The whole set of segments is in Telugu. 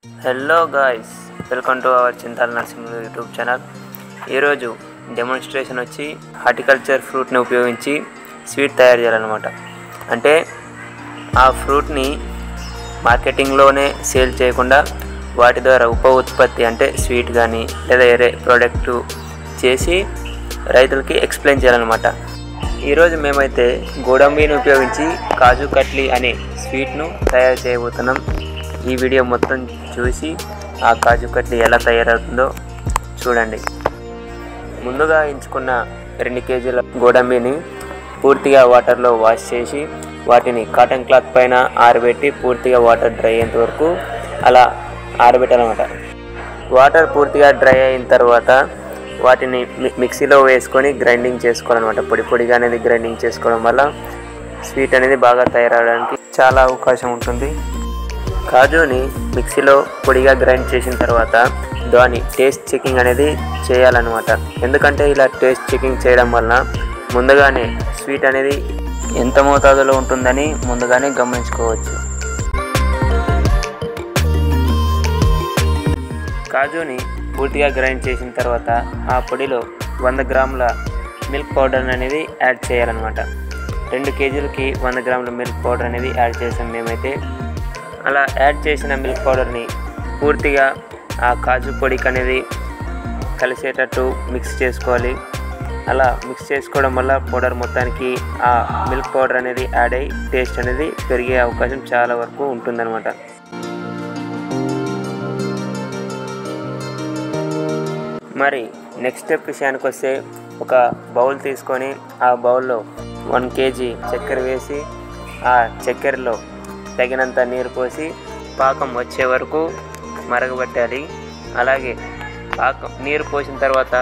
Hello guys, welcome to our Chintala Narasimhulu YouTube channel. ఈరోజు డెమాన్స్ట్రేషన్ వచ్చి హార్టికల్చర్ ఫ్రూట్ని ఉపయోగించి స్వీట్ తయారు చేయాలన్నమాట. అంటే ఆ ఫ్రూట్ని మార్కెటింగ్లోనే సేల్ చేయకుండా వాటి ద్వారా ఉప ఉత్పత్తి అంటే స్వీట్ కానీ లేదా వేరే ప్రోడక్ట్ చేసి రైతులకి ఎక్స్ప్లెయిన్ చేయాలన్నమాట. ఈరోజు మేమైతే గోడంబిని ఉపయోగించి కాజు కట్లీ అనే స్వీట్ను తయారు చేయబోతున్నాం. ఈ వీడియో మొత్తం చూసి ఆ కాజు కట్లీ ఎలా తయారవుతుందో చూడండి. ముందుగా ఎంచుకున్న 2 కేజీల గోడంబిని పూర్తిగా వాటర్లో వాష్ చేసి వాటిని కాటన్ క్లాత్ పైన ఆరబెట్టి పూర్తిగా వాటర్ డ్రై అయ్యేంత వరకు అలా ఆరబెట్టాలన్నమాట. వాటర్ పూర్తిగా డ్రై అయిన తర్వాత వాటిని మిక్సీలో వేసుకొని గ్రైండింగ్ చేసుకోవాలన్నమాట. పొడిగా అనేది గ్రైండింగ్ చేసుకోవడం వల్ల స్వీట్ అనేది బాగా తయారవడానికి చాలా అవకాశం ఉంటుంది. కాజుని మిక్సీలో పొడిగా గ్రైండ్ చేసిన తర్వాత దాని టేస్ట్ చెకింగ్ అనేది చేయాలన్నమాట. ఎందుకంటే ఇలా టేస్ట్ చెకింగ్ చేయడం వల్ల ముందుగానే స్వీట్ అనేది ఎంత మోతాదులో ఉంటుందని ముందుగానే గమనించుకోవచ్చు. కాజుని పూర్తిగా గ్రైండ్ చేసిన తర్వాత ఆ పొడిలో 100 గ్రాముల మిల్క్ పౌడర్ అనేది యాడ్ చేయాలన్నమాట. 2 కేజీలకి 100 గ్రాముల మిల్క్ పౌడర్ అనేది యాడ్ చేసాం మేమైతే. అలా యాడ్ చేసిన మిల్క్ పౌడర్ని పూర్తిగా ఆ కాజు పొడికి అనేది కలిసేటట్టు మిక్స్ చేసుకోవాలి. అలా మిక్స్ చేసుకోవడం వల్ల పౌడర్ మొత్తానికి ఆ మిల్క్ పౌడర్ అనేది యాడ్ అయ్యి టేస్ట్ అనేది పెరిగే అవకాశం చాలా వరకు ఉంటుందన్నమాట. మరి నెక్స్ట్ స్టెప్ విషయానికి వస్తే ఒక బౌల్ తీసుకొని ఆ బౌల్లో 1 కేజీ చక్కెర వేసి ఆ చక్కెరలో తగినంత నీరు పోసి పాకం వచ్చే వరకు మరగబెట్టాలి. అలాగే నీరు పోసిన తర్వాత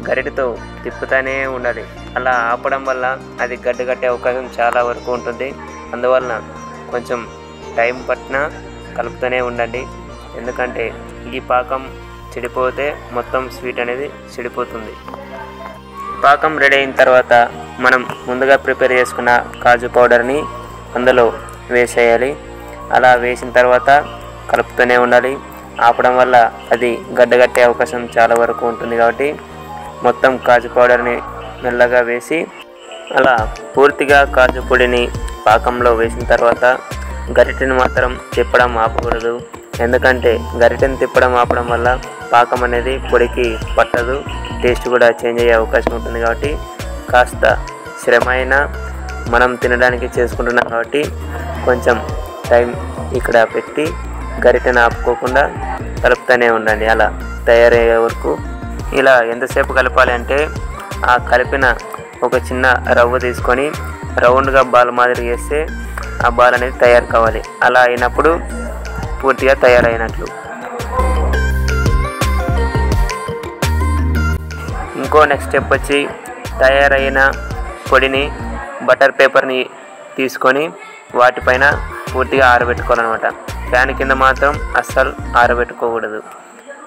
గరిటెతో తిప్పుతూనే ఉండాలి. అలా ఆపడం వల్ల అది గడ్డగట్టే అవకాశం చాలా వరకు ఉంటుంది. అందువలన కొంచెం టైం పట్టినా కలుపుతూనే ఉండండి. ఎందుకంటే ఈ పాకం చెడిపోతే మొత్తం స్వీట్ అనేది చెడిపోతుంది. పాకం రెడీ అయిన తర్వాత మనం ముందుగా ప్రిపేర్ చేసుకున్న కాజు పౌడర్ని అందులో వేసేయాలి. అలా వేసిన తర్వాత కలుపుతూనే ఉండాలి. ఆపడం వల్ల అది గడ్డగట్టే అవకాశం చాలా వరకు ఉంటుంది. కాబట్టి మొత్తం కాజు పౌడర్ని మెల్లగా వేసి అలా పూర్తిగా కాజు పొడిని పాకంలో వేసిన తర్వాత గరిటెని మాత్రం తిప్పడం ఆపకూడదు. ఎందుకంటే గరిటెని తిప్పడం ఆపడం వల్ల పాకం అనేది పొడికి పట్టదు, టేస్ట్ కూడా చేంజ్ అయ్యే అవకాశం ఉంటుంది. కాబట్టి కాస్త శ్రమ అయినా మనం తినడానికి చేసుకుంటున్నాం కాబట్టి కొంచెం టైం ఇక్కడ పెట్టి గరిటెను ఆపుకోకుండా కలుపుతూనే ఉండండి అలా తయారయ్యే వరకు. ఇలా ఎంతసేపు కలపాలి అంటే ఆ కలిపిన ఒక చిన్న రవ్వ తీసుకొని రౌండ్గా బాల్ మాదిరి వేస్తే ఆ బాల్ అనేది తయారు కావాలి. అలా అయినప్పుడు పూర్తిగా తయారైనట్లు. ఇంకో నెక్స్ట్ స్టెప్ వచ్చి తయారైన పొడిని బటర్ పేపర్ని తీసుకొని వాటిపైన పూర్తిగా ఆరబెట్టుకోవాలన్నమాట. ఫ్యాన్ కింద మాత్రం అస్సలు ఆరబెట్టుకోకూడదు.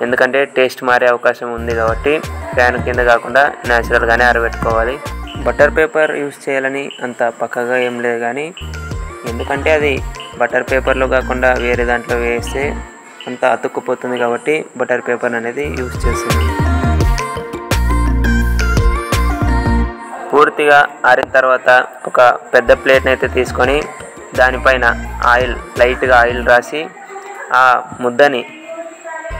ఎందుకంటే టేస్ట్ మారే అవకాశం ఉంది. కాబట్టి ఫ్యాన్ కింద కాకుండా న్యాచురల్గానే ఆరబెట్టుకోవాలి. బటర్ పేపర్ యూస్ చేయాలని అంత పక్కగా ఏం లేదు, కానీ ఎందుకంటే అది బటర్ పేపర్లో కాకుండా వేరే దాంట్లో వేస్తే అంత అతుక్కుపోతుంది. కాబట్టి బటర్ పేపర్ అనేది యూస్ చేస్తుంది. పూర్తిగా ఆరిన తర్వాత ఒక పెద్ద ప్లేట్ని అయితే తీసుకొని దానిపైన లైట్గా ఆయిల్ రాసి ఆ ముద్దని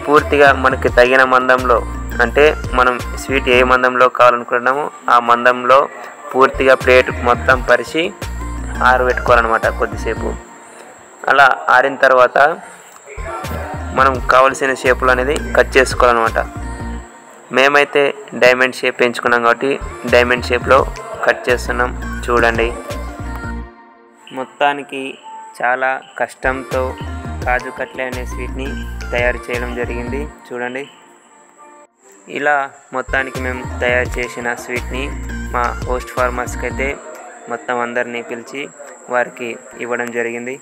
పూర్తిగా మనకి తగిన మందంలో, అంటే మనం స్వీట్ ఏ మందంలో కావాలనుకుంటున్నామో ఆ మందంలో పూర్తిగా ప్లేట్ మొత్తం పరిచి ఆరబెట్టుకోవాలన్నమాట కొద్దిసేపు. అలా ఆరిన తర్వాత మనం కావలసిన షేపులు అనేది కట్ చేసుకోవాలన్నమాట. మేమైతే డైమండ్ షేప్ ఎంచుకున్నాం కాబట్టి డైమండ్ షేప్లో కట్ చేస్తున్నాం. చూడండి, మొత్తానికి చాలా కష్టంతో కాజు కట్లీ అనే స్వీట్ని తయారు చేయడం జరిగింది. చూడండి, ఇలా మొత్తానికి మేము తయారు చేసిన స్వీట్ని మా హోస్ట్ ఫార్మర్స్కి అయితే మొత్తం అందరినీ పిలిచి వారికి ఇవ్వడం జరిగింది.